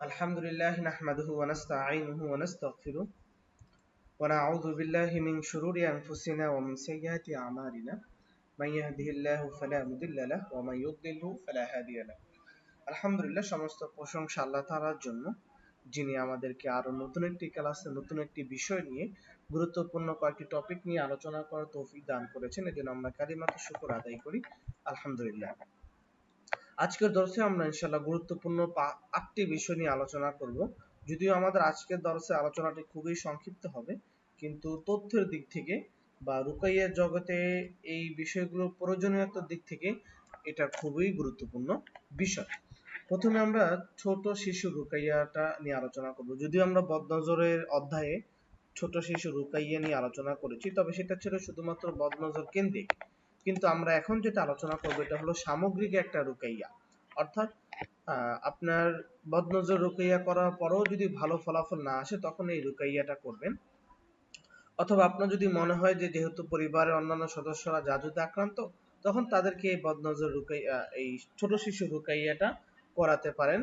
আলহামদুলিল্লাহ নাহমাদুহু ওয়া নাস্তাঈনুহু ওয়া নাস্তাগফিরুহ ওয়া নাউযু বিল্লাহি মিন শুরুরি আনফুসিনা ওয়া মিন সাইয়্যাতি আমালিনা মান ইয়াহদিহিল্লাহু ফালা মুদিল্লা লাহু ওয়া মান ইউদ্লিলহু ফালা হাদিয়া লাহু। আলহামদুলিল্লাহ, সমস্ত প্রশংসা আল্লাহ তাআলার জন্য, যিনি আমাদেরকে আরো নতুন একটি ক্লাসে নতুন একটি বিষয় নিয়ে গুরুত্বপূর্ণ কয়েকটি টপিক নিয়ে আলোচনা করার তৌফিক দান করেছেন। এজন্য আমরা কালিমাতু শুকর আদায় করি আলহামদুলিল্লাহ। আজকের দর্শে আমরা ইনশাআল্লাহ গুরুত্বপূর্ণ 8টি বিষয় নিয়ে আলোচনা করব। যদিও আমাদের আজকের দর্শে আলোচনাটি খুবই সংক্ষিপ্ত হবে, কিন্তু তথ্যের দিক থেকে বা রুকাইয়ার জগতে এই বিষয়গুলোর প্রয়োজনীয়তার দিক থেকে এটা খুবই গুরুত্বপূর্ণ বিষয়। প্রথমে আমরা ছোট শিশু রুকাইয়াটা নিয়ে আলোচনা করব। যদিও আমরা বদনজরের অধ্যায়ে ছোট শিশু রুকাইয়া নিয়ে আলোচনা করেছি, তবে সেটা ছিল শুধুমাত্র বদনজর কেন্দ্রিক। কিন্তু আমরা এখন যেটা আলোচনা করবো এটা হলো সামগ্রিক একটা রুকাইয়া। অর্থাৎ আপনার বদনজর রুকাইয়া করার পরেও যদি ভালো ফলাফল না আসে তখন এই রুকাইয়াটা করবেন। অথবা আপনার যদি মনে হয় যে যেহেতু পরিবারের অন্যান্য সদস্যরা জাদুতে আক্রান্ত, তখন তাদেরকে এই বদনজর রুকাইয়া, এই ছোট শিশু রুকাইয়াটা করাতে পারেন।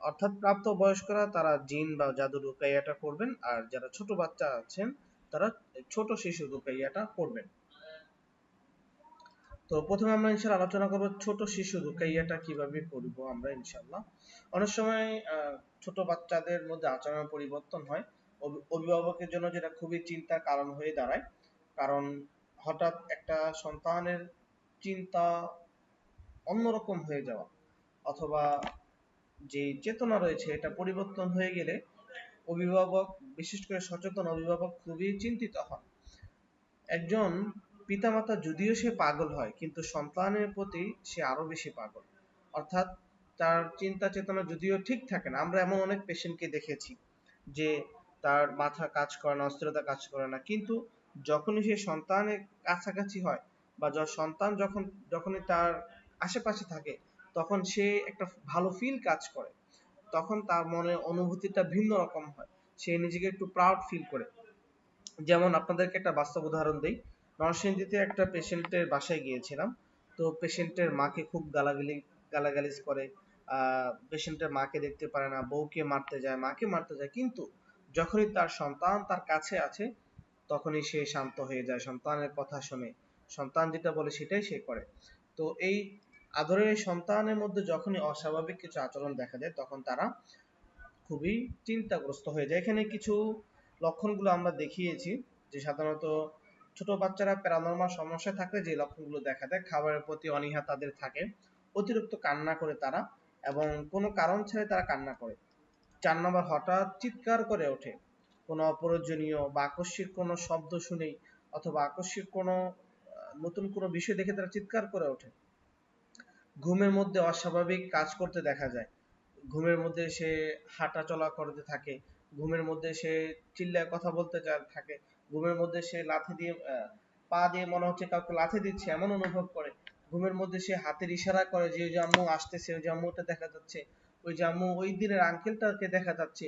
অর্থাৎ প্রাপ্ত বয়স্করা তারা জিন বা জাদু রুকাইয়াটা করবেন, আর যারা ছোট বাচ্চা আছেন তারা ছোট শিশু রুকাইয়াটা করবেন। তো প্রথমে আমরা ইনশাআল্লাহ আলোচনা করব ছোট শিশু রুকাইয়াটা কিভাবে করব আমরা ইনশাআল্লাহ। অনেক সময় ছোট বাচ্চাদের মধ্যে আচরণ পরিবর্তন হয়, অভিভাবকের জন্য যেটা খুবই চিন্তার কারণ হয়ে দাঁড়ায়। কারণ হঠাৎ একটা সন্তানের চিন্তা অন্যরকম হয়ে যাওয়া অথবা যে চেতনা রয়েছে এটা পরিবর্তন হয়ে গেলে অভিভাবক, বিশেষ করে সচেতন অভিভাবক, খুবই চিন্তিত হন। একজন পিতামাতা যদিও সে পাগল হয়, কিন্তু সন্তানের প্রতি সে আরো বেশি পাগল। অর্থাৎ তার চিন্তা চেতনা যদিও ঠিক থাকে না। আমরা এমন অনেক পেশেন্টকে দেখেছি যে তার মাথা কাজ করে না, অস্থিরতা কাজ করে না, কিন্তু যখনই সে সন্তানের কাছাকাছি হয় বা সন্তান যখনই তার আশেপাশে থাকে তখন সে একটা ভালো ফিল কাজ করে। তখন তার মনে অনুভূতিটা ভিন্ন রকম হয়, সে নিজেকে একটু প্রাউড ফিল করে। যেমন আপনাদেরকে একটা বাস্তব উদাহরণ দেই। নরসিংদীতে একটা পেশেন্টের বাসায় গিয়েছিলাম। তো পেশেন্টের মাকে খুব গালাগালিজ করে, পেশেন্টের মাকে দেখতে পারে না, বউকে মারতে যায়, মাকে মারতে যায়, কিন্তু যখনই তার সন্তান তার কাছে আছে তখনই সে শান্ত হয়ে যায়, সন্তানের কথা শুনে, সন্তান যেটা বলে সেটাই সে করে। তো এই আদরের এই সন্তানের মধ্যে যখনই অস্বাভাবিক কিছু আচরণ দেখা যায় তখন তারা খুবই চিন্তাগ্রস্ত হয়ে যায়। এখানে কিছু লক্ষণগুলো আমরা দেখিয়েছি যে সাধারণত ছোট বাচ্চারা প্যারানরমাল সমস্যায় থাকলে যে লক্ষণগুলো দেখা দেয়: খাবারের প্রতি অনীহা তাদের থাকে, অতিরিক্ত কান্না করে তারা, এবং কোনো কারণ ছাড়াই তারা কান্না করে। 4 নম্বর, হঠাৎ চিৎকার করে ওঠে কোনো অপ্রয়োজনীয় বা আকস্মিক কোনো শব্দ শুনেই, অথবা আকস্মিক কোনো নতুন কোনো বিষয় দেখে তারা চিৎকার করে ওঠে। ঘুমের মধ্যে অস্বাভাবিক কাজ করতে দেখা যায়, ঘুমের মধ্যে সে হাঁটা চলা করতে থাকে, ঘুমের মধ্যে সে চিল্লায় কথা বলতে থাকে, ঘুমের মধ্যে সে লাথি দিয়ে পা দিয়ে মনে হচ্ছে কাউকে লাথি দিচ্ছে এমন অনুভব করে, ঘুমের মধ্যে সে হাতের ইশারা করে যে ওই যে আম্মু আসতেছে, ওই যে আম্মুটা দেখা যাচ্ছে, ওই যে আম্মু ওই দিনের আঙ্কেলটাকে দেখা যাচ্ছে।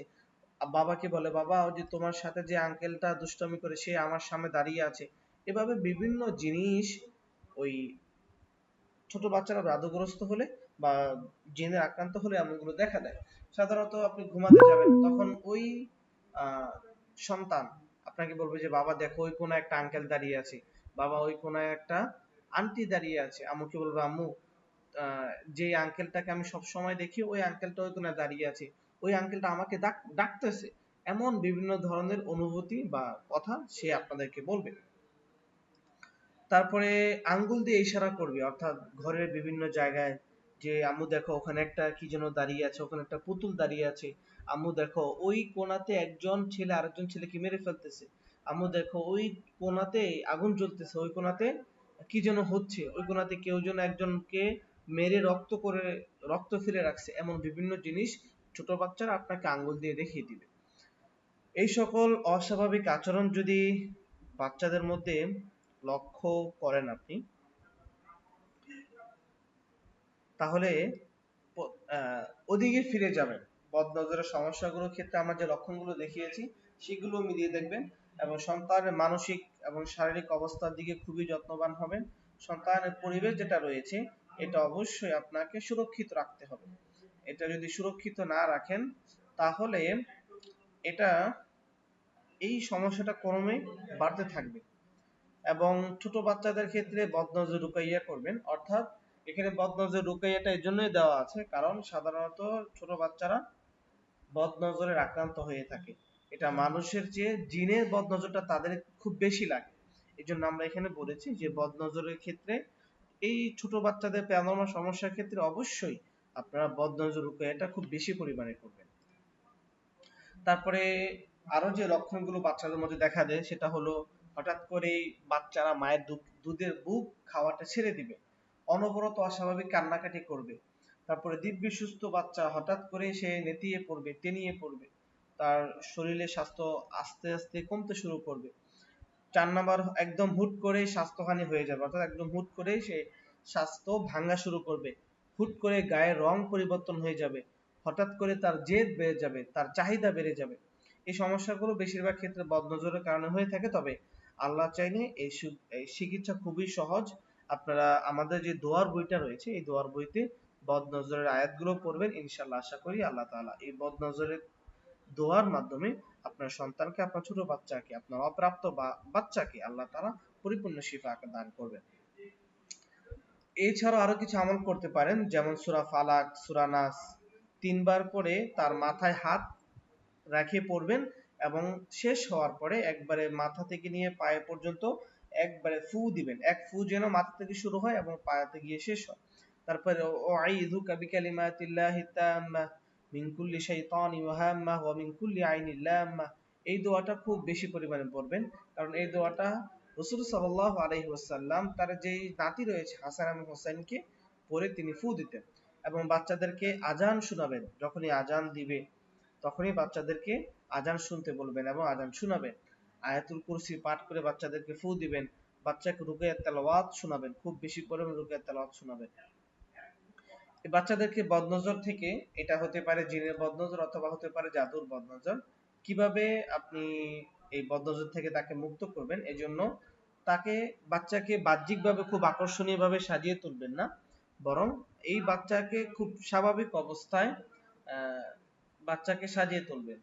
বাবাকে বলে, বাবা ওই যে তোমার সাথে যে আঙ্কেলটা দুষ্টামি করে সে আমার সামনে দাঁড়িয়ে আছে। এভাবে বিভিন্ন জিনিস ওই ছোট বাচ্চারা জাদুগ্রস্ত হলে বা জিনের আক্রান্ত হলে এমনগুলো দেখা দেয়। সাধারণত আপনি ঘুমাতে যাবেন তখন ওই আহ, সন্তান আপনাকে বলবে যে বাবা দেখো ওই কোনায় একটা আঙ্কেল দাঁড়িয়ে আছে, বাবা ওই কোনায় একটা আন্টি দাঁড়িয়ে আছে। আম্মুকে বলবে, আম্মু যে আঙ্কেলটাকে আমি সব সময় দেখি ওই আঙ্কেলটা ওই কোনায় দাঁড়িয়ে আছে, ওই আঙ্কেলটা আমাকে ডাকতেছে। এমন বিভিন্ন ধরনের অনুভূতি বা কথা সে আপনাদেরকে বলবে। তারপরে আঙ্গুল দিয়ে ইশারা করবে, অর্থাৎ ঘরের বিভিন্ন জায়গায়, যে আম্মু দেখো ওখানে একটা কি যেন দাঁড়িয়ে আছে, ওখানে একটা পুতুল দাঁড়িয়ে আছে, আম্মু দেখো ওই কোণাতে একজন ছেলে আরেকজন ছেলেকে মেরে ফেলতেছে, আম্মু দেখো ওই কোণাতে আগুন জ্বলতেছে, ওই কোণাতে কি যেন হচ্ছে, ওই কোণাতে কেউ যেন একজনকে মেরে রক্ত ফেলে রাখছে। এমন বিভিন্ন জিনিস ছোট বাচ্চারা আপনাকে আঙ্গুল দিয়ে দেখিয়ে দিবে। এই সকল অস্বাভাবিক আচরণ যদি বাচ্চাদের মধ্যে লক্ষ্য করেন আপনি, তাহলে ওদিকে ফিরে যাবেন। বদনজরের সমস্যাগুলোর ক্ষেত্রে আমরা যে লক্ষণগুলো দেখিয়েছি সেগুলো মিলিয়ে দেখবেন, এবং সন্তানের মানসিক এবং শারীরিক অবস্থার দিকে খুবই যত্নবান হবেন। সন্তানের পরিবেশ যেটা রয়েছে এটা অবশ্যই আপনাকে সুরক্ষিত রাখতে হবে। এটা যদি সুরক্ষিত না রাখেন তাহলে এটা এই সমস্যাটা ক্রমে বাড়তে থাকবে। এবং ছোট বাচ্চাদের ক্ষেত্রে বদনজর রুকাইয়া করবেন, অর্থাৎ এখানে বদনজর রুকাইয়াটা এই জন্যই দেওয়া আছে কারণ সাধারণত ছোট বাচ্চারা বদনজরের আক্রান্ত হয়ে থাকে। এটা মানুষের চেয়ে জিনের বদনজরটা তাদের খুব বেশি লাগে। এই জন্য আমরা এখানে বলেছি যে বদনজরের ক্ষেত্রে এই ছোট বাচ্চাদের প্যারানর্মাল সমস্যার ক্ষেত্রে অবশ্যই আপনারা বদনজর রুকাইয়াটা খুব বেশি পরিমাণে করবেন। তারপরে আরো যে লক্ষণগুলো বাচ্চাদের মধ্যে দেখা দেয় সেটা হলো হঠাৎ করেই বাচ্চারা মায়ের দুধের বুক খাওয়াটা ছেড়ে দিবে, অনবরত অস্বাভাবিক কান্নাকাটি করবে। তারপরে দিব্যি সুস্থ বাচ্চা হঠাৎ করে সে নেতিয়ে পড়বে, টেনিয়ে পড়বে, তার শরীরের স্বাস্থ্য আস্তে আস্তে কমতে শুরু করবে। 4 নাম্বার, একদম হুট করে স্বাস্থ্যহানি হয়ে যাবে, অর্থাৎ একদম হুট করে সে স্বাস্থ্য ভাঙা শুরু করবে, হুট করে গায়ের রং পরিবর্তন হয়ে যাবে, হঠাৎ করে তার জেদ বেড়ে যাবে, তার চাহিদা বেড়ে যাবে। এই সমস্যাগুলো বেশিরভাগ ক্ষেত্রে বদনজরের কারণে হয়ে থাকে। তবে আল্লাহ চাইলে এই চিকিৎসা খুবই সহজ। আপনারা আমাদের যে দোয়ার বইটা রয়েছে এই দোয়ার বইতে বদনজরের আয়াতগুলো পড়বেন, ইনশাআল্লাহ আশা করি আল্লাহ তাআলা এই বদনজরের দোয়ার মাধ্যমে আপনার সন্তানকে, আপনার ছোট বাচ্চাকে, আপনার অপ্রাপ্ত বাচ্চাকে আল্লাহ তাআলা পরিপূর্ণ শিফা দান করবেন। এছাড়াও আরো কিছু আমল করতে পারেন, যেমন সূরা ফালাক, সূরা নাস 3 বার করে তার মাথায় হাত রেখে পড়বেন এবং শেষ হওয়ার পরে একবারে মাথা থেকে নিয়ে পায়ে পর্যন্ত একবারে ফু দিবেন। এক ফু যেন মাথা থেকে শুরু হয় এবং পায়েতে গিয়ে শেষ হয়। তারপরে ওয়াইযুকা বিকালিমাতিল্লাহি তাম্মা মিন কুল্লি শাইতানিন ওয়া হাম্মাহ ওয়া মিন কুল্লি আইনিন লাম্মাহ। এই দোয়াটা খুব বেশি পরিমাণে পড়বেন, কারণ এই দোয়াটা রাসূল সাল্লাল্লাহু আলাইহি ওয়াসাল্লাম তার যেই নাতি রয়েছে হাসান এবং হোসেনকে পড়ে তিনি ফু দিতেন। এবং বাচ্চাদেরকে আজান শোনাবেন, যখনই আজান দিবে তখনই বাচ্চাদেরকে আজান শুনতে বলবেন এবং আজান শোনাবেন। আয়াতুল কুরসি পাঠ করে বাচ্চাদেরকে ফু দিবেন, বাচ্চাকে রুকিয়াত তেলাওয়াত শোনাবেন, খুব বেশি পরিমাণে রুকিয়াত তেলাওয়াত শোনাবেন। এই বাচ্চাদেরকে বদনজর থেকে, এটা হতে পারে জিনের বদনজর অথবা হতে পারে জাদুর বদনজর, কিভাবে আপনি এই বদনজর থেকে তাকে মুক্ত করবেন, এজন্য তাকে বাচ্চাকে বাহ্যিকভাবে খুব আকর্ষণীয় ভাবে সাজিয়ে তুলবেন না, বরং এই বাচ্চাকে খুব স্বাভাবিক অবস্থায় বাচ্চাকে সাজিয়ে তুলবেন।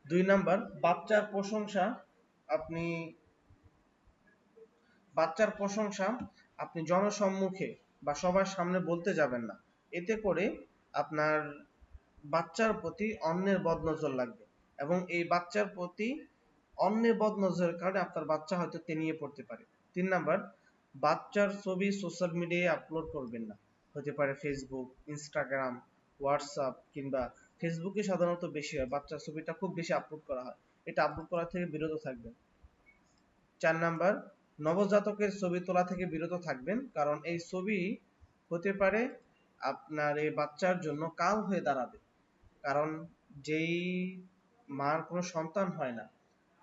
2 নাম্বার, বাচ্চার প্রশংসা আপনি বাচ্চার প্রশংসা আপনি জনসম্মুখে বা সবার সামনে বলতে যাবেন না। এতে করে আপনার বাচ্চার প্রতি অন্যের বদনজর লাগবে এবং এই বাচ্চার প্রতি অন্যের বদনজরের কারণে আপনার বাচ্চা হয়তো তেনিয়ে পড়তে পারে। 3 নাম্বার, বাচ্চার ছবি সোশ্যাল মিডিয়ায় আপলোড করবেন না। হতে পারে ফেসবুক, ইনস্টাগ্রাম, হোয়াটসঅ্যাপ, কিংবা ফেসবুকে সাধারণত বেশি হয়, বাচ্চার ছবিটা খুব বেশি আপলোড করা হয়, এটা আপলোড করা থেকে বিরত থাকবেন। 4 নাম্বার, নবজাতকের ছবি তোলা থেকে বিরত থাকবেন, কারণ এই ছবি হতে পারে আপনার এই বাচ্চার জন্য কাল হয়ে দাঁড়াবে। কারণ যেই মার কোনো সন্তান হয় না,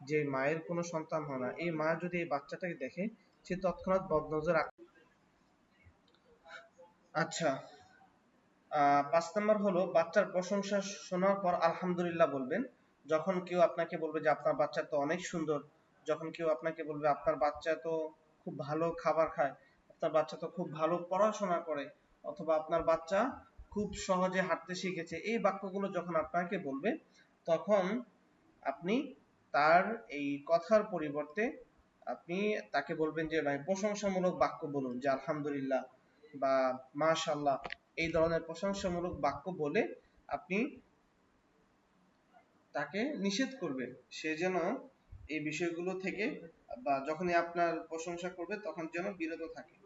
যে মায়ের কোনো সন্তান হয় না, এই মা যদি এই বাচ্চাটাকে দেখে সে তৎক্ষণাৎ বদনজর। আচ্ছা, 5 নাম্বার হলো বাচ্চার প্রশংসা শোনার পর আলহামদুলিল্লাহ বলবেন। যখন কেউ আপনাকে বলবে যে আপনার বাচ্চা তো অনেক সুন্দর, যখন কেউ আপনাকে বলবে আপনার বাচ্চা তো খুব ভালো খাবার খায়, আপনার বাচ্চা তো খুব ভালো পড়াশোনা করে, অথবা আপনার বাচ্চা খুব সহজে হাঁটতে শিখেছে, এই বাক্যগুলো যখন আপনাকে বলবে তখন আপনি তার এই কথার পরিবর্তে আপনি তাকে বলবেন যে ভাই প্রশংসামূলক বাক্য বলুন, যে আলহামদুলিল্লাহ বা মাশাআল্লাহ, এই ধরনের প্রশংসামূলক বাক্য বলে আপনি তাকে নিষেধ করবেন সে যেন এই বিষয়গুলো থেকে, বা যখনই আপনার প্রশংসা করবে তখন যেন বিরত থাকে।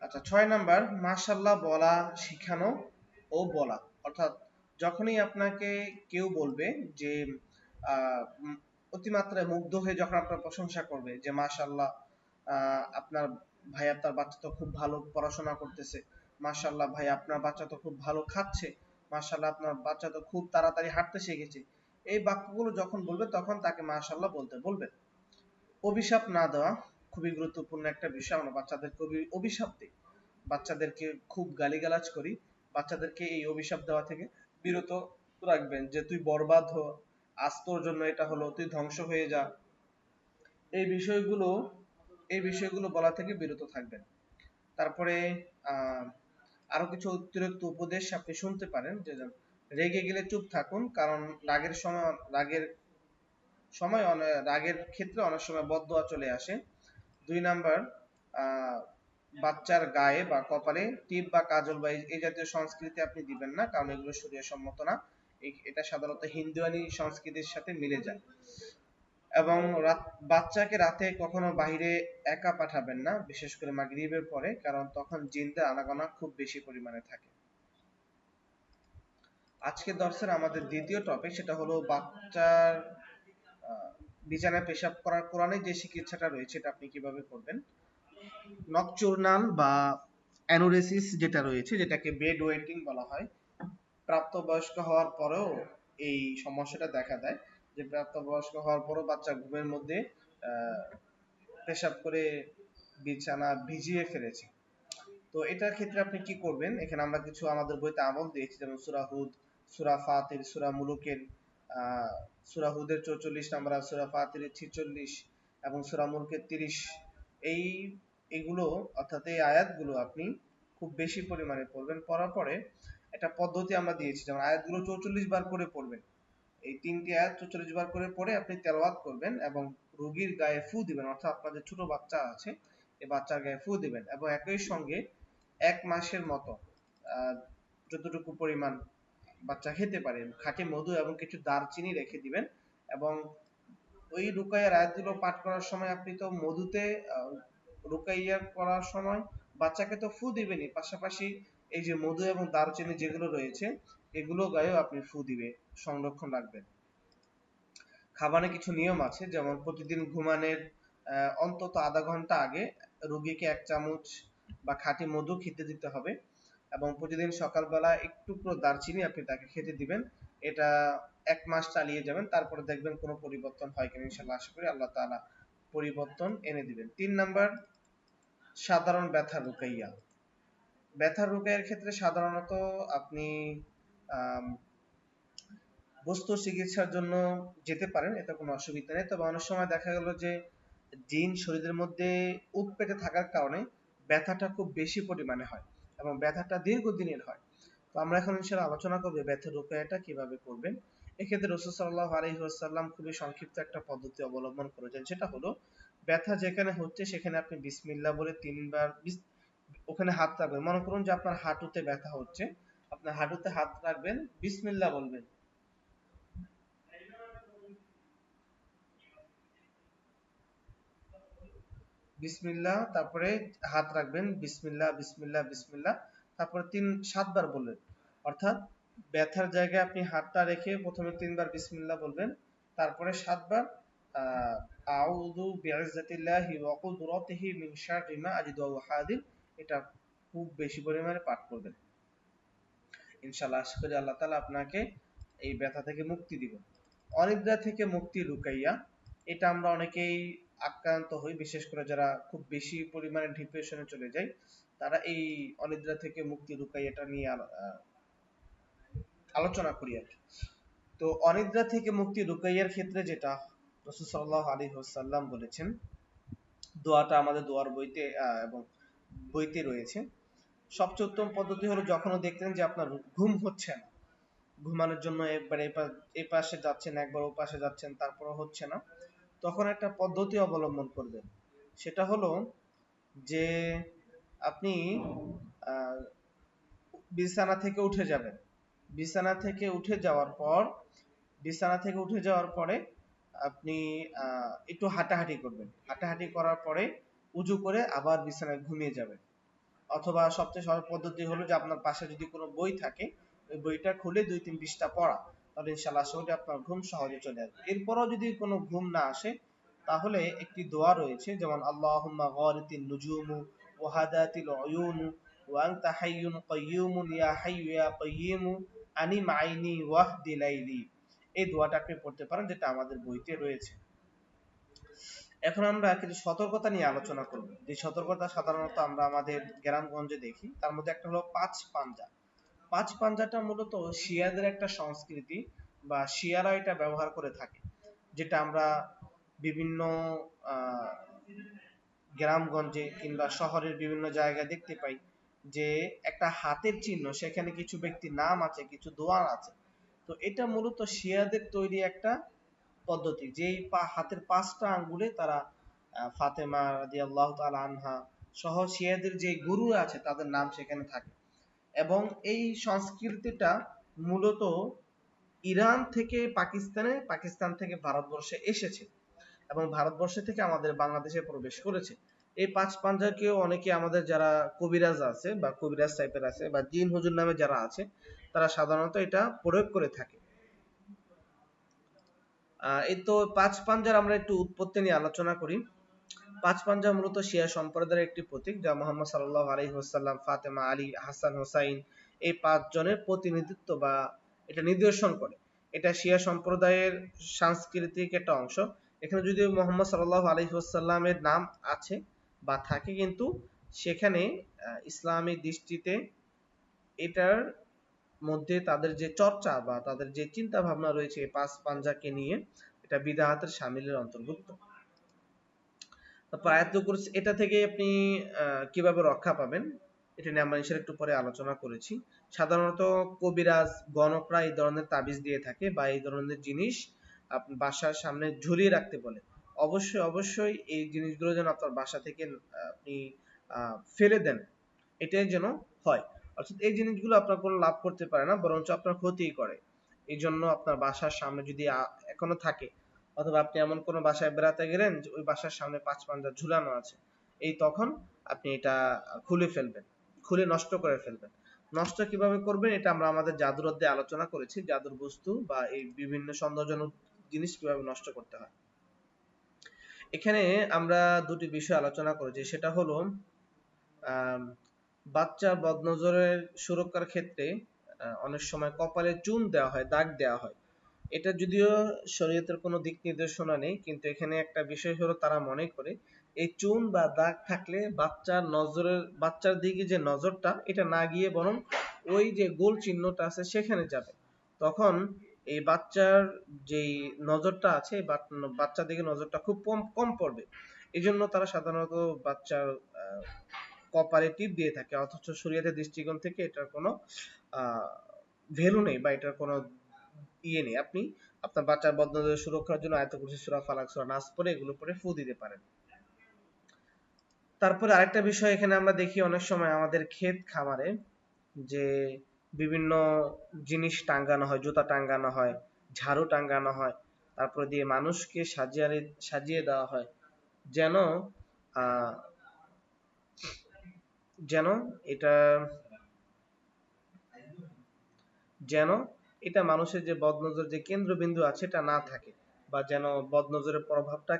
আচ্ছা, 6 নাম্বার, মাশাআল্লাহ বলা শিখানো ও বলা, অর্থাৎ যখনই আপনাকে কেউ বলবে যে অতিমাত্রায় মুগ্ধ হয়ে যখন আপনার প্রশংসা করবে যে মাশাআল্লাহ, আপনার ভাই আপনার বাচ্চা তো খুব ভালো পড়াশোনা করতেছে, মাশাআল্লাহ ভাই আপনার বাচ্চা তো খুব ভালো খাচ্ছে, মাশাআল্লাহ আপনার বাচ্চা তো খুব তাড়াতাড়ি হাঁটতে শিখেছে, এই বাক্যগুলো যখন বলবে তখন তাকে মাশাআল্লাহ বলতে বলবেন। অভিশাপ না দেওয়া খুবই গুরুত্বপূর্ণ একটা বিষয়। আমরা বাচ্চাদেরকে অভিশাপ দিই, বাচ্চাদেরকে খুব গালিগালাজ করি, বাচ্চাদেরকে এই অভিশাপ দেওয়া থেকে বিরত রাখবেন, যে তুই বরবাদ হ, আজ তোর জন্য এটা হলো, তুই ধ্বংস হয়ে যা, এই বিষয়গুলো এই বিষয়গুলো বলা থেকে বিরত থাকবেন। তারপরে আরো কিছু অতিরিক্ত উপদেশ আপনি শুনতে পারেন, যে রেগে গেলে চুপ থাকুন, কারণ রাগের ক্ষেত্রে অনেক সময় বদদোয়া চলে আসে। 2 নাম্বার, বাচ্চার গায়ে বা কপালে টিপ বা কাজল বা এই জাতীয় সংস্কৃতি আপনি দিবেন না, কারণ এগুলো শরীয়ত সম্মত না। এটা সাধারণত হিন্দুয়ানি সংস্কৃতির সাথে মিলে যায়। এবং বাচ্চাকে রাতে কখনো বাইরে একা পাঠাবেন না, বিশেষ করে মাগরিবের পরে, কারণ তখন জিনদের আনাগোনা খুব বেশি পরিমাণে থাকে। আজকের দর্শের আমাদের দ্বিতীয় টপিক, সেটা হলো বাচ্চার বিছানায় পেশাব করার কোরআনে যে চিকিৎসাটা রয়েছে এটা আপনি কিভাবে করবেন। নকচুর্নাল বা অ্যানুরেসিস যেটা রয়েছে, যেটাকে বেড ওয়েটিং বলা হয়, প্রাপ্তবয়স্ক হওয়ার পরেও এই সমস্যাটা দেখা দেয়, যে প্রাপ্তবয়স্ক হওয়ার পরও বাচ্চা ঘুমের মধ্যে পেশাব করে বিছানা ভিজিয়ে ফেলেছে। তো এটার ক্ষেত্রে আপনি কি করবেন, এখানে আমরা কিছু আমাদের বইতে আমল দিয়েছি, যেমন সূরা হুদ, সূরা ফাতির, সূরা মুলুকের সূরা হুদের 44 নাম্বার, সূরা ফাতিরের 46 এবং সূরা মুলুকের 30, এইগুলো অর্থাৎ এই আয়াতগুলো আপনি খুব বেশি পরিমাণে পড়বেন। পড়ার পরে একটা পদ্ধতি আমরা দিয়েছি, যেমন আয়াতগুলো 44 বার করে পড়বেন। এই 3টি আয়াত 44 বার করে পড়ে আপনি তেলাওয়াত করবেন এবং রোগীর গায়ে ফু দিবেন, অর্থাৎ আপনাদের ছোট বাচ্চা আছে এই বাচ্চার গায়ে ফু দিবেন, এবং একই সঙ্গে 1 মাসের মতো যতটুকু পরিমাণ বাচ্চা খেতে পারে খাঁটি মধু এবং কিছু দারচিনি রেখে দিবেন। এবং ওই রুকাইয়ার আয়াতগুলো পাঠ করার সময় আপনি তো মধুতে রুকাইয়া করার সময় বাচ্চাকে তো ফু দিবেনই, পাশাপাশি এই যে মধু এবং দারচিনি যেগুলো রয়েছে এগুলো গায়েও আপনি ফু দিবে সংরক্ষণ রাখবেন। খাবারে কিছু নিয়ম আছে, যেমন প্রতিদিন ঘুমানোর অন্তত আধা ঘন্টা আগে রোগীকে 1 চামচ বা খাঁটি মধু খেতে দিতে হবে, এবং প্রতিদিন সকালবেলা একটু করে দারচিনি আপনি তাকে খেতে দিবেন। এটা 1 মাস চালিয়ে যাবেন, তারপরে দেখবেন কোনো পরিবর্তন হয় কিনা। ইনশাআল্লাহ আশা করি আল্লাহ তাআলা পরিবর্তন এনে দিবেন। 3 নাম্বার, সাধারণ ব্যথা রুকাইয়া। ব্যথা রুকাইয়ার ক্ষেত্রে সাধারণত আপনি বস্তু চিকিৎসার জন্য যেতে পারেন, এতে কোনো অসুবিধা নেই। তবে অনেক সময় দেখা গেল যে জিন শরীরের মধ্যে উৎপেতে থাকার কারণে ব্যথাটা খুব বেশি পরিমাণে হয় এবং ব্যথাটা দীর্ঘদিনের হয়। তো আমরা এখন ইনশাআল্লাহ আলোচনা করব ব্যথার রুকায়াটা কিভাবে করবেন। এক্ষেত্রে রাসূল সাল্লাল্লাহু আলাইহি ওয়াসাল্লাম খুবই সংক্ষিপ্ত একটা পদ্ধতি অবলম্বন করেছেন, সেটা হলো ব্যথা যেখানে হচ্ছে সেখানে আপনি বিসমিল্লাহ বলে 3 বার ওখানে হাত রাখবেন। মনে করুন যে আপনার হাঁটুতে ব্যথা হচ্ছে, আপনার হাঁটুতে হাত রাখবেন, বিসমিল্লাহ বলবেন, বিসমিল্লাহ, তারপরে হাত রাখবেন, বিসমিল্লাহ বিসমিল্লাহ বিসমিল্লাহ, তারপরে 7 বার বলবেন। অর্থাৎ ব্যথার জায়গায় আপনি হাতটা রেখে প্রথমে 3 বার বিসমিল্লাহ বলবেন, তারপরে 7 বার আউযু বিইজ্জাতিল্লাহি ওয়া কুদরাতিহি মিন শাররি মা আজিদু ওয়া উহাদির, এটা খুব বেশি পরিমাণে পাঠ করবেন। ইনশাআল্লাহ আশা করি আল্লাহ তাআলা আপনাকে এই ব্যথা থেকে মুক্তি দিবেন। অনিদ্রা থেকে মুক্তি রুকাইয়া, এটা আমরা অনেকেই আক্রান্ত হই, বিশেষ করে যারা খুব বেশি পরিমাণে ডিপ্রেশনে চলে যায়, তারা এই অনিদ্রা থেকে মুক্তি রুকাইয়াটা নিয়ে আলোচনা করি আর কি। তো অনিদ্রা থেকে মুক্তি রুকাইয়ার ক্ষেত্রে যেটা রাসূল সাল্লাল্লাহু আলাইহি ওয়াসাল্লাম বলেছেন, দোয়াটা আমাদের দোয়ার বইতে এবং বইতে রয়েছে। সবচেয়ে উত্তম পদ্ধতি হলো যখনও দেখতেন যে আপনার ঘুম হচ্ছে না, ঘুমানোর জন্য একবার এই পাশে যাচ্ছেন, একবার ও পাশে যাচ্ছেন, তারপরও হচ্ছে না, তখন একটা পদ্ধতি অবলম্বন করবেন। সেটা হলো যে আপনি বিছানা থেকে উঠে যাবেন, বিছানা থেকে উঠে যাওয়ার পর বিছানা থেকে উঠে যাওয়ার পরে আপনি একটু হাঁটাহাঁটি করবেন, হাঁটাহাঁটি করার পরে উজু করে আবার বিছানায় ঘুমিয়ে যাবেন। অথবা সবচেয়ে সহজ পদ্ধতি হলো যে আপনার পাশে যদি কোনো বই থাকে ওই বইটা খুলে 2-3 পৃষ্ঠা পড়া, তাহলে ইনশাআল্লাহ আশা করি আপনার ঘুম সহজে চলে আসবে। এরপরও যদি কোনো ঘুম না আসে তাহলে একটি দোয়া রয়েছে, যেমন আল্লাহুম্মা গারিতিন নুজুমু ওয়া হাদাতিল উয়ুনু ওয়া আনতা হাইয়ুন কাইয়্যুমুন ইয়া হাইয়্যু ইয়া কাইয়্যুমু আনিম আইনি ওয়াহদি লাইলি, এই দোয়াটা আপনি পড়তে পারেন, যেটা আমাদের বইতে রয়েছে। এখন আমরা কিছু সতর্কতা নিয়ে আলোচনা করব, যে সতর্কতা সাধারণত আমরা আমাদের গ্রামগঞ্জে দেখি। তার মধ্যে একটা হলো 5 পাঞ্জা। 5 পাঞ্জাটা মূলত শিয়াদের একটা সংস্কৃতি, বা শিয়ারা এটা ব্যবহার করে থাকে, যেটা আমরা বিভিন্ন গ্রামগঞ্জে কিংবা শহরের বিভিন্ন জায়গায় দেখতে পাই যে একটা হাতের চিহ্ন, সেখানে কিছু ব্যক্তির নাম আছে, কিছু দোয়ার আছে। তো এটা মূলত শিয়াদের তৈরি একটা পদ্ধতি, যেই হাতের 5টা আঙ্গুলে তারা ফাতেমা রাদিয়াল্লাহু তাআলা আনহা সহ শিয়াদের যে গুরু আছে তাদের নাম সেখানে থাকে। এবং এই সংস্কৃতিটা মূলত ইরান থেকে পাকিস্তানে, পাকিস্তান থেকে ভারতবর্ষে এসেছে এবং ভারতবর্ষ থেকে আমাদের বাংলাদেশে প্রবেশ করেছে। এই পাঁচ পাঞ্জাকেও অনেকে আমাদের যারা কবিরাজ আছে বা কবিরাজ টাইপের আছে বা জিন হুজুর নামে যারা আছে, তারা সাধারণত এটা প্রয়োগ করে থাকে। এই তো পাঁচ পাঞ্জার আমরা একটু উৎপত্তি নিয়ে আলোচনা করি। পাঁচ পাঞ্জা মূলত শিয়া সম্প্রদায়ের একটি প্রতীক, যা মুহাম্মদ সাল্লাল্লাহু আলাইহি ওয়াসাল্লাম, ফাতেমা, আলী, হাসান, হোসাইন এই 5 জনের প্রতিনিধিত্ব বা এটা নিদর্শন করে। এটা শিয়া সম্প্রদায়ের সাংস্কৃতিক একটা অংশ। এখানে যদিও মুহাম্মদ সাল্লাল্লাহু আলাইহি ওয়াসাল্লামের নাম আছে বা থাকে, কিন্তু সেখানে ইসলামী দৃষ্টিতে এটার মধ্যে তাদের যে চর্চা বা তাদের যে চিন্তা ভাবনা রয়েছে এই পাঁচ পাঞ্জাকে নিয়ে, এটা বিদআতের শামিলের অন্তর্ভুক্ত। তারপর আয়াতুল কুরসি, এটা থেকে আপনি কিভাবে রক্ষা পাবেন এটা নিয়ে আমরা ইনশাআল্লাহ একটু পরে আলোচনা করেছি। সাধারণত কবিরাজ গণকরা এই ধরনের তাবিজ দিয়ে থাকে বা এই ধরনের জিনিস আপনি বাসার সামনে ঝুলিয়ে রাখতে বলে। অবশ্যই অবশ্যই এই জিনিসগুলো যেন আপনার বাসা থেকে আপনি ফেলে দেন, এটাই যেন হয়। অর্থাৎ এই জিনিসগুলো আপনার কোনো লাভ করতে পারে না, বরঞ্চ আপনার ক্ষতিই করে। এই জন্য আপনার বাসার সামনে যদি এখনো থাকে, অথবা আপনি এমন কোনো বাসায় বেড়াতে গেলেন যে ওই বাসার সামনে পাঁচ পাঞ্জা ঝুলানো আছে, এই তখন আপনি এটা খুলে ফেলবেন, খুলে নষ্ট করে ফেলবেন। নষ্ট কিভাবে করবেন এটা আমরা আমাদের জাদুর অধ্যায়ে আলোচনা করেছি, জাদুর বস্তু বা এই বিভিন্ন সন্দেহজনক জিনিস কিভাবে নষ্ট করতে হয়। এখানে আমরা দুটি বিষয় আলোচনা করেছি, সেটা হলো বাচ্চা বদনজরের সুরক্ষার ক্ষেত্রে অনেক সময় কপালে চুন দেওয়া হয়, দাগ দেওয়া হয়। এটা যদিও শরীয়তের কোনো দিক নির্দেশনা নেই, কিন্তু এখানে একটা বিষয় হলো তারা মনে করে এই চুন বা দাগ থাকলে বাচ্চার দিকে যে নজরটা এটা না গিয়ে বরং ওই যে গোল চিহ্নটা আছে সেখানে যাবে। তখন এই বাচ্চার যেই নজরটা আছে, বাচ্চার দিকে নজরটা খুব কম কম পড়বে। এই জন্য তারা সাধারণত বাচ্চার কপালে টিপ দিয়ে থাকে, অথচ শরীয়তের দৃষ্টিকোণ থেকে এটার কোনো ভ্যালু নেই বা এটার কোনো ইয়ে নেই। আপনি আপনার বাচ্চার বদনজরের সুরক্ষার জন্য আয়াতুল কুরসি, সূরা ফালাক, সূরা নাস পড়ে এগুলো পড়ে ফু দিতে পারেন। তারপরে আরেকটা বিষয় এখানে আমরা দেখি অনেক সময় আমাদের ক্ষেত খামারে যে বিভিন্ন জিনিস টাঙ্গানো হয়, জুতা টাঙ্গানো হয়, ঝাড়ু টাঙ্গানো হয়, তারপরে দিয়ে মানুষকে সাজিয়ে দেওয়া হয় যেন আহ যেন এটা যেন এটা মানুষের যে বদনজর যে কেন্দ্রবিন্দু আছে এটা না থাকে, বা যেন বদনজরের প্রভাবটা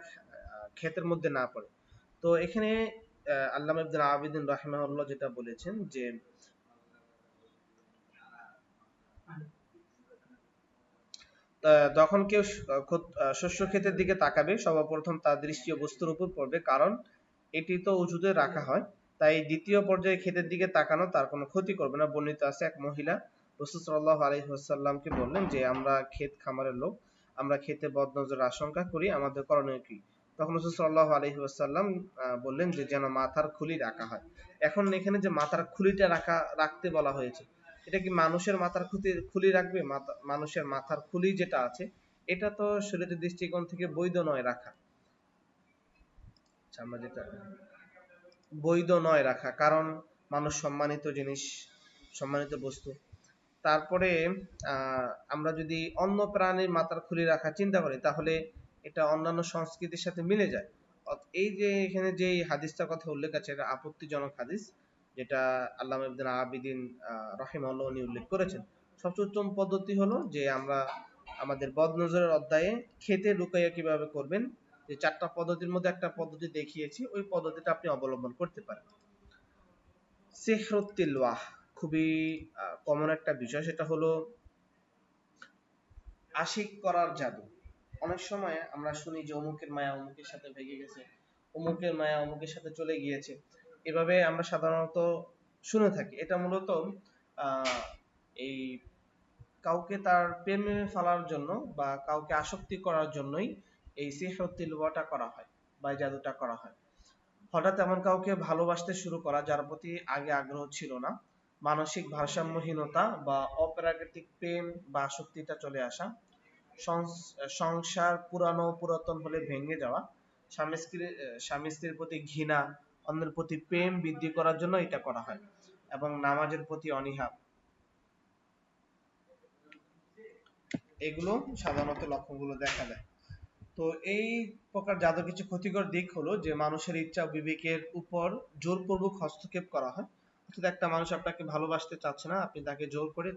ক্ষেতের মধ্যে না পড়ে। তো এখানে আল্লামা ইবনে আবিদিন রাহিমাহুল্লাহ যেটা বলেছেন যে যখন কেউ শস্য ক্ষেতের দিকে তাকাবে সর্বপ্রথম তার দৃষ্টি ও বস্তুর উপর পড়বে, কারণ এটি তো উজুদে রাখা হয়। তাই দ্বিতীয় পর্যায়ে ক্ষেতের দিকে তাকানো তার কোনো ক্ষতি করবে না। বর্ণিত আছে এক মহিলা রাসূল সাল্লাল্লাহু আলাইহি ওয়াসাল্লামকে বললেন যে আমরা ক্ষেত খামারের লোক, আমরা ক্ষেতে বদনজরের আশঙ্কা করি, আমাদের করণীয় কি? তখন রাসূল সাল্লাল্লাহু আলাইহি ওয়াসাল্লাম বললেন যে যেন মাথার খুলি রাখা হয়। এখন এখানে যে মাথার খুলিটা রাখতে বলা হয়েছে, এটা কি মানুষের মাথার খুলি রাখবে? মানুষের মাথার খুলি যেটা আছে এটা তো শরীয়তের দৃষ্টিকোণ থেকে বৈধ নয় রাখা। আমরা যেটা বৈধ নয় রাখা, কারণ মানুষ সম্মানিত জিনিস, সম্মানিত বস্তু। তারপরে আমরা যদি অন্য প্রাণীর মাথার খুলি রাখা চিন্তা করি, তাহলে এটা অন্যান্য সংস্কৃতির সাথে মিলে যায়। এই যে এখানে যে হাদিসটার কথা উল্লেখ আছে, এটা আপত্তিজনক হাদিস, যেটা আল্লামা ইবনে আবিদিন রাহিমাহুল্লাহ উনি উল্লেখ করেছেন। সবচেয়ে উত্তম পদ্ধতি হলো যে আমরা আমাদের বদনজরের অধ্যায়ে খেতে লুকাইয়া কিভাবে করবেন, যে 4টা পদ্ধতির মধ্যে একটা পদ্ধতি দেখিয়েছি, ওই পদ্ধতিটা আপনি অবলম্বন করতে পারেন। সিহরুত তিলওয়াহ খুবই কমন একটা বিষয়, সেটা হলো আশিক করার জাদু। অনেক সময় আমরা শুনি যে অমুকের মায়া অমুকের সাথে ভেগে গেছে, অমুকের মায়া অমুকের সাথে চলে গিয়েছে, এভাবে আমরা সাধারণত শুনে থাকি। এটা মূলত এই কাউকে তার প্রেমে ফেলার জন্য বা কাউকে আসক্তি করার জন্যই এই সিহরুত তিলওয়াটা করা হয় বা জাদুটা করা হয়। হঠাৎ এমন কাউকে ভালোবাসতে শুরু করা যার প্রতি আগে আগ্রহ ছিল না, মানসিক ভারসাম্যহীনতা বা অপ্রাকৃতিক প্রেম বা আসক্তিটা চলে আসা, সংসার পুরাতন হলে ভেঙে যাওয়া, স্বামী স্ত্রীর প্রতি ঘৃণা, অন্যের প্রতি প্রেম বৃদ্ধি করার জন্য এটা করা হয়, এবং নামাজের প্রতি অনীহা, এগুলো সাধারণত লক্ষণগুলো দেখা যায়। তো এই প্রকার জাদুর কিছু ক্ষতিকর দিক হলো যে মানুষের ইচ্ছা ও বিবেকের উপর জোরপূর্বক হস্তক্ষেপ করা হয়। অর্থাৎ একটা মানুষ আপনাকে ভালোবাসতে চাচ্ছে না, আপনি তাকে জোর করে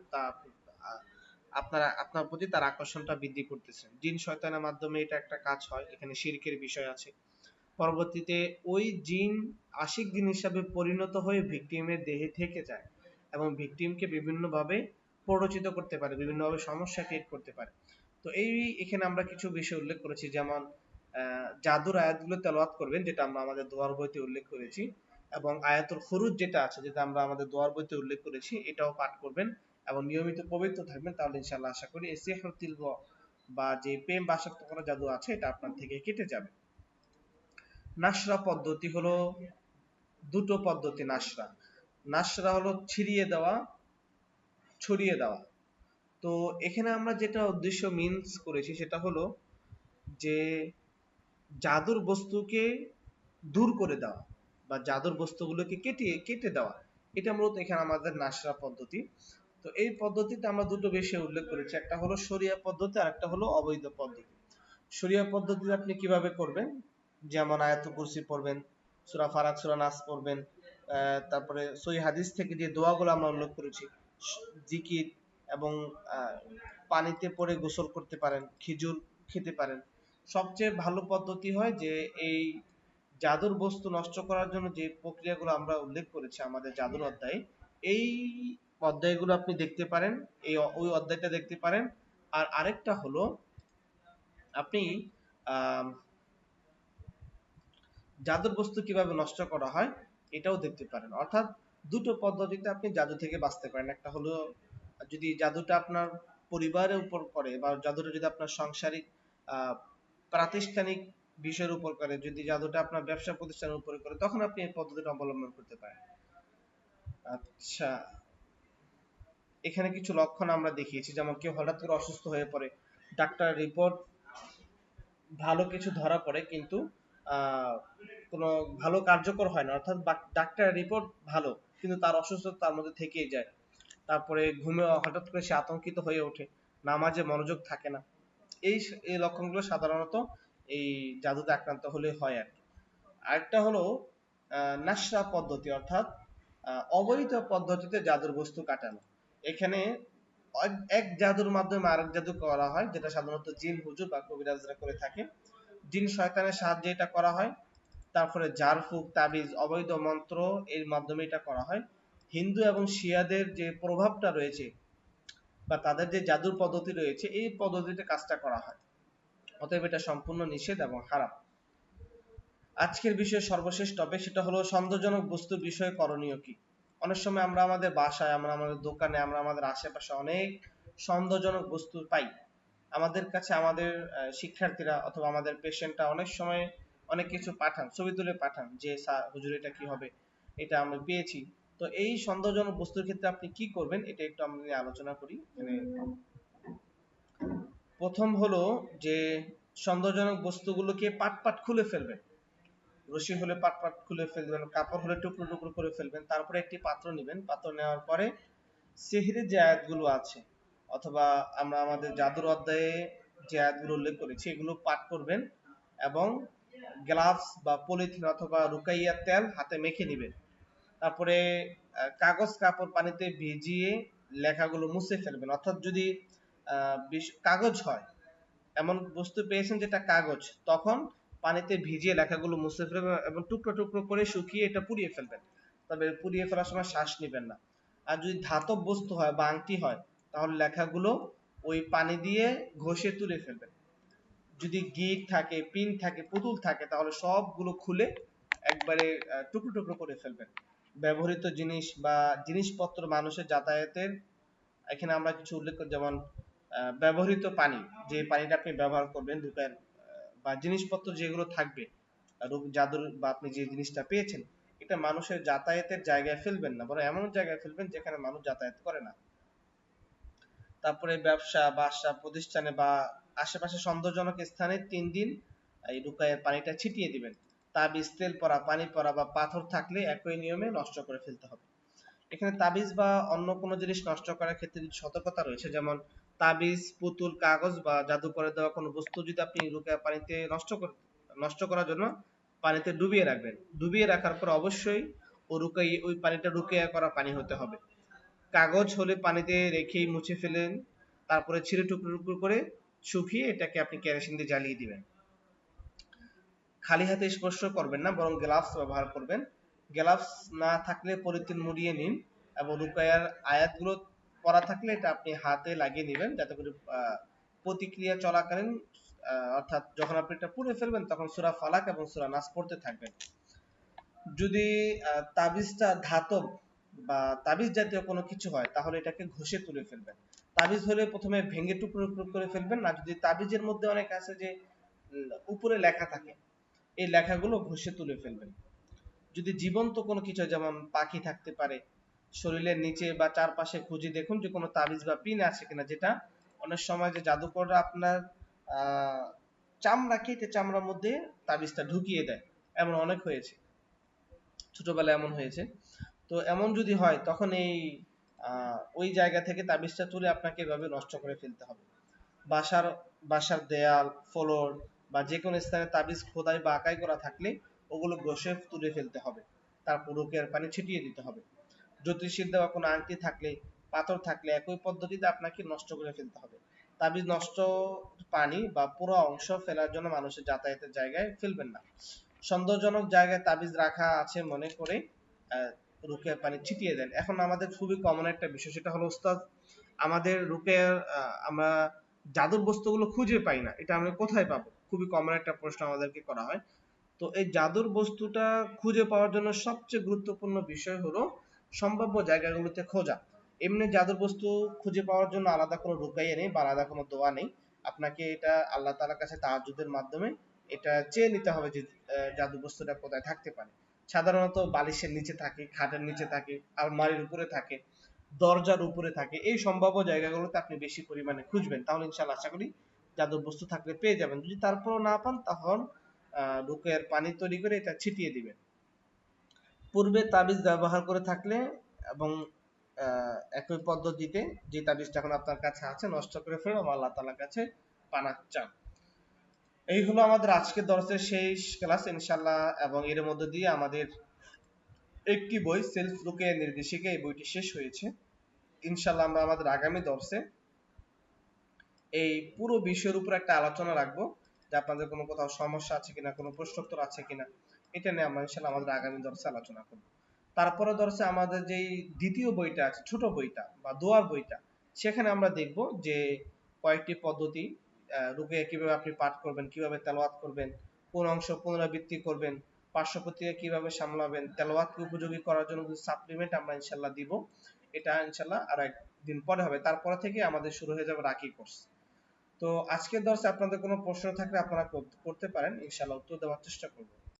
আপনার প্রতি তার আকর্ষণটা বৃদ্ধি করতেছেন। জিন শয়তানের মাধ্যমে এটা একটা কাজ হয়, এখানে শিরকের বিষয় আছে। পরবর্তীতে ওই জিন আশিক জিন হিসাবে পরিণত হয়ে ভিকটিমের দেহে থেকে যায় এবং ভিকটিমকে বিভিন্নভাবে প্ররোচিত করতে পারে, বিভিন্নভাবে সমস্যা ক্রিয়েট করতে পারে। তো এখানে আমরা কিছু বিষয় উল্লেখ করেছি, যেমন জাদুর আয়াতগুলো তেলাওয়াত করবেন, যেটা আমরা আমাদের দোয়ার বইতে উল্লেখ করেছি, এবং আয়াতুল খুরুজ যেটা আছে, যেটা আমরা আমাদের দোয়ার বইতে উল্লেখ করেছি, এটাও পাঠ করবেন এবং নিয়মিত পবিত্র থাকবেন। তাহলে ইনশাআল্লাহ আশা করি এই সিহরুল বা যে প্রেম বা আসক্ত করা জাদু আছে এটা আপনার থেকে কেটে যাবে। নাশরা পদ্ধতি হলো দুটো পদ্ধতি। নাশরা হলো ছিড়িয়ে দেওয়া, ছড়িয়ে দেওয়া। তো এখানে আমরা যেটা উদ্দেশ্য মিনস করেছি সেটা হলো যে জাদুর বস্তুকে দূর করে দেওয়া বা জাদুর বস্তুগুলোকে কেটে দেওয়া, এটা মূলত এখানে আমাদের নাশরা পদ্ধতি। তো এই পদ্ধতিতে আমরা দুটো বিষয় উল্লেখ করেছি, একটা হলো শরিয়া পদ্ধতি আর একটা হলো অবৈধ পদ্ধতি। শরিয়া পদ্ধতিতে আপনি কিভাবে করবেন, যেমন আয়াতুল কুরসি পড়বেন, সূরা ফালাক, সূরা নাস পড়বেন, তারপরে সহিহ হাদিস থেকে যে দোয়াগুলো আমরা উল্লেখ করেছি, জিকির, এবং পানিতে পড়ে গোসল করতে পারেন, খেজুর খেতে পারেন। সবচেয়ে ভালো পদ্ধতি হয় যে এই জাদুর বস্তু নষ্ট করার জন্য যে প্রক্রিয়াগুলো আমরা উল্লেখ করেছি আমাদের জাদুর অধ্যায়ে, এই অধ্যায়গুলো আপনি দেখতে পারেন, ওই অধ্যায়টা দেখতে পারেন। আর আরেকটা হলো আপনি জাদুর বস্তু কিভাবে নষ্ট করা হয় এটাও দেখতে পারেন। অর্থাৎ দুটো পদ্ধতিতে আপনি জাদু থেকে বাঁচতে পারেন। একটা হলো যদি জাদুটা আপনার পরিবারের উপর করে বা জাদুটা যদি আপনার সাংসারিক প্রাতিষ্ঠানিক বিষয়ের উপর করে, যদি জাদুটা আপনার ব্যবসা প্রতিষ্ঠানের উপর করে, তখন আপনি এই পদ্ধতিটা অবলম্বন করতে পারেন। আচ্ছা, এখানে কিছু লক্ষণ আমরা দেখিয়েছি, যেমন কেউ হঠাৎ করে অসুস্থ হয়ে পড়ে, ডাক্তার রিপোর্ট ভালো কিছু ধরা পড়ে কিন্তু কোনো ভালো কার্যকর হয় না, অর্থাৎ ডাক্তার রিপোর্ট ভালো কিন্তু তার অসুস্থতা তার মধ্যে থেকেই যায়। তারপরে ঘুমে হঠাৎ করে সে আতঙ্কিত হয়ে ওঠে, নামাজে মনোযোগ থাকে না। এই এই লক্ষণগুলো সাধারণত এই জাদুতে আক্রান্ত হলে হয় আর কি। আরেকটা হলো নাশরা পদ্ধতি, অর্থাৎ অবৈধ পদ্ধতিতে জাদুর বস্তু কাটানো। এখানে এক জাদুর মাধ্যমে আরেক জাদু করা হয়, যেটা সাধারণত জিন হুজুর বা কবিরাজরা করে থাকে। জিন শয়তানের সাহায্যে এটা করা হয়। তারপরে ঝাড়ফুঁক, তাবিজ, অবৈধ মন্ত্র এর মাধ্যমে এটা করা হয়। হিন্দু এবং শিয়াদের যে প্রভাবটা রয়েছে বা তাদের যে জাদুর পদ্ধতি রয়েছে, এই পদ্ধতিতে কাজটা করা হয়। অতএব এটা সম্পূর্ণ নিষেধ এবং হারাম। আজকের বিষয়ে সর্বশেষ টপিক, সেটা হলো সন্দেহজনক বস্তুর বিষয়ে করণীয় কি। অনেক সময় আমরা আমাদের বাসায়, আমরা আমাদের দোকানে, আমরা আমাদের আশেপাশে অনেক সন্দেহজনক বস্তু পাই। আমাদের কাছে আমাদের শিক্ষার্থীরা অথবা আমাদের পেশেন্টরা অনেক সময় অনেক কিছু পাঠান, ছবি তুলে পাঠান যে স্যার হুজুর এটা কি হবে, এটা আমরা পেয়েছি। তো এই সন্দেহজনক বস্তুর ক্ষেত্রে আপনি কি করবেন এটা একটু আমরা নিয়ে আলোচনা করি। প্রথম হলো যে সন্দেহজনক বস্তুগুলোকে পাট খুলে ফেলবেন। রশি হলে পাট খুলে ফেলবেন, কাপড় হলে টুকরো টুকরো করে ফেলবেন। তারপরে একটি পাত্র নেবেন, পাত্র নেওয়ার পরে সিহরির যে আয়াতগুলো আছে অথবা আমরা আমাদের জাদুর অধ্যায়ে যে আয়াতগুলো উল্লেখ করেছি এগুলো পাঠ করবেন এবং গ্লাভস বা পলিথিন অথবা রুকাইয়া তেল হাতে মেখে নেবেন। তারপরে কাগজ কাপড় পানিতে ভিজিয়ে লেখাগুলো মুছে ফেলবেন। অর্থাৎ যদি কাগজ হয়, এমন বস্তু পেয়েছেন যেটা কাগজ, তখন পানিতে ভিজিয়ে লেখাগুলো মুছে ফেলবেন এবং টুকরো টুকরো করে শুকিয়ে এটা পুড়িয়ে ফেলবেন। তবে পুড়িয়ে ফেলার সময় শ্বাস নেবেন না। আর যদি ধাতব বস্তু হয় বা আংটি হয়, তাহলে লেখাগুলো ওই পানি দিয়ে ঘষে তুলে ফেলবেন। যদি গিট থাকে, পিন থাকে, পুতুল থাকে, তাহলে সবগুলো খুলে একবারে টুকরো টুকরো করে ফেলবেন। ব্যবহৃত জিনিস বা জিনিসপত্র মানুষের যাতায়াতের, এখানে আমরা কিছু উল্লেখ করি, যেমন ব্যবহৃত পানি, যে পানিটা আপনি ব্যবহার করবেন, দোকান বা জিনিসপত্র যেগুলো থাকবে জাদুর বা আপনি যে জিনিসটা পেয়েছেন এটা মানুষের যাতায়াতের জায়গায় ফেলবেন না, বরং এমন জায়গায় ফেলবেন যেখানে মানুষ যাতায়াত করে না। তারপরে ব্যবসা, বাসা, প্রতিষ্ঠানে বা আশেপাশে সন্দেহজনক স্থানে 3 দিন এই রুকাইয়ের পানিটা ছিটিয়ে দিবেন। তাবিজ, তেল পড়া, পানি পড়া বা পাথর থাকলে একই নিয়মে নষ্ট করে ফেলতে হবে। এখানে তাবিজ বা অন্য কোনো জিনিস নষ্ট করার ক্ষেত্রে কিছু সতর্কতা রয়েছে, যেমন তাবিজ, পুতুল, কাগজ বা জাদু করে দেওয়া কোনো বস্তু যদি আপনি রুকাইয়া পানিতে নষ্ট করার জন্য পানিতে ডুবিয়ে রাখবেন। ডুবিয়ে রাখার পর অবশ্যই ওই পানিটা রুকাইয়া করা পানি হতে হবে। কাগজ হলে পানিতে রেখেই মুছে ফেলেন, তারপরে ছিঁড়ে টুকরো টুকরো করে শুকিয়ে এটাকে আপনি কেরোসিন দিয়ে জ্বালিয়ে দিবেন। খালি হাতে স্পর্শ করবেন না, বরং গ্লাভস ব্যবহার করবেন। গ্লাভস না থাকলে পলিথিন মুড়িয়ে নিন এবং রুকায়ার আয়াতগুলো পড়া থাকলে এটা আপনি হাতে লাগিয়ে নেবেন, যাতে করে প্রতিক্রিয়া চলাকালীন অর্থাৎ যখন আপনি এটা পুড়ে ফেলবেন তখন সূরা ফালাক এবং সূরা নাস পড়তে থাকবেন। যদি তাবিজটা ধাতব বা তাবিজ জাতীয় কোনো কিছু হয় তাহলে এটাকে ঘষে তুলে ফেলবেন। তাবিজ হলে প্রথমে ভেঙে টুকরো টুকরো করে ফেলবেন, না যদি তাবিজের মধ্যে অনেক আছে যে উপরে লেখা থাকে, এই লেখাগুলো ঘষে তুলে ফেলবেন। যদি জীবন্ত কোনো কিছু যেমন পাখি থাকতে পারে, শরীরের নিচে বা চারপাশে খুঁজে দেখুন যে কোনো তাবিজ বা পিন আছে কিনা, যেটা অনেক সময় যে জাদুকররা আপনার চামড়া কেটে চামড়ার মধ্যে তাবিজটা ঢুকিয়ে দেয়, এমন অনেক হয়েছে, ছোটবেলায় এমন হয়েছে। তো এমন যদি হয় তখন ওই জায়গা থেকে তাবিজটা তুলে আপনাকে এভাবে নষ্ট করে ফেলতে হবে। বাসার বাসার দেয়াল, ফ্লোর বা যে কোনো স্থানে তাবিজ খোদাই বা আঁকাই করা থাকলে ওগুলো ঘষে তুলে ফেলতে হবে, তারপর রুকিয়ার পানি ছিটিয়ে দিতে হবে। জ্যোতিষীর দেওয়া কোনো আংটি থাকলে, পাথর থাকলে একই পদ্ধতিতে আপনাকে নষ্ট করে ফেলতে হবে। তাবিজ নষ্ট পানি বা পুরো অংশ ফেলার জন্য মানুষের যাতায়াতের জায়গায় ফেলবেন না। সন্দেহজনক জায়গায় তাবিজ রাখা আছে মনে করে রুকিয়ার পানি ছিটিয়ে দেন। এখন আমাদের খুবই কমন একটা বিষয়, সেটা হলো উস্তাদ আমাদের রুকিয়ার আমরা জাদুর বস্তুগুলো খুঁজে পাই না, এটা আমরা কোথায় পাবো? খুবই কমন একটা প্রশ্ন আমাদেরকে করা হয়। তো এই জাদুর বস্তুটা খুঁজে পাওয়ার জন্য সবচেয়ে গুরুত্বপূর্ণ বিষয় হলো সম্ভাব্য জায়গাগুলোতে খোঁজা। এমনি জাদুর বস্তু খুঁজে পাওয়ার জন্য আলাদা কোনো রুকাইয়া নেই বা আলাদা কোনো দোয়া নেই। আপনাকে এটা আল্লাহ তাআলার কাছে তাহাজ্জুদের মাধ্যমে এটা চেয়ে নিতে হবে যে জাদু বস্তুটা কোথায় থাকতে পারে। সাধারণত বালিশের নিচে থাকে, খাটের নিচে থাকে, আলমারির উপরে থাকে, দরজার উপরে থাকে। এই সম্ভাব্য জায়গাগুলোতে আপনি বেশি পরিমাণে খুঁজবেন, তাহলে ইনশাআল্লাহ আশা করি জাদুর বস্তু থাকলে পেয়ে যাবেন। যদি তারপরও না পান তখন রুকিয়ার পানি তৈরি করে এটা ছিটিয়ে দিবেন। পূর্বে তাবিজ ব্যবহার করে থাকলে এবং একই পদ্ধতিতে যে তাবিজটা এখন আপনার কাছে আছে নষ্ট করে ফেলে আল্লাহ তাআলার কাছে পানা চান। এই হলো আমাদের আজকের দর্সের শেষ ক্লাস ইনশাআল্লাহ, এবং এর মধ্য দিয়ে আমাদের একটি বই সেলফ রুকিয়া নির্দেশিকা, এই বইটি শেষ হয়েছে। ইনশাআল্লাহ আমরা আমাদের আগামী দর্সে এই পুরো বিষয়ের উপর একটা আলোচনা রাখবো, যে আপনাদের কোনো কোথাও সমস্যা আছে কিনা, কোনো প্রশ্নোত্তর আছে কিনা, এটা নিয়ে আমরা ইনশাআল্লাহ আমাদের আগামী দর্সে আলোচনা করব। তারপরে দর্সে আমাদের যেই দ্বিতীয় বইটা আছে, ছোট বইটা বা দোয়ার বইটা, সেখানে আমরা দেখব যে কয়েকটি পদ্ধতি, রুকিয়া কিভাবে আপনি পাঠ করবেন, কিভাবে তেলাওয়াত করবেন, কোন অংশ পুনরাবৃত্তি করবেন, পার্শ্ব প্রতিক্রিয়া কিভাবে সামলাবেন, তেলাওয়াতকে উপযোগী করার জন্য কিছু সাপ্লিমেন্ট আমরা ইনশাআল্লাহ দিব। এটা ইনশাআল্লাহ আর একদিন পরে হবে, তারপরে থেকে আমাদের শুরু হয়ে যাবে রাকি কোর্স। তো আজকের দর্শে আপনাদের কোনো প্রশ্ন থাকলে আপনারা করতে পারেন, ইনশাআল্লাহ উত্তর দেওয়ার চেষ্টা করব।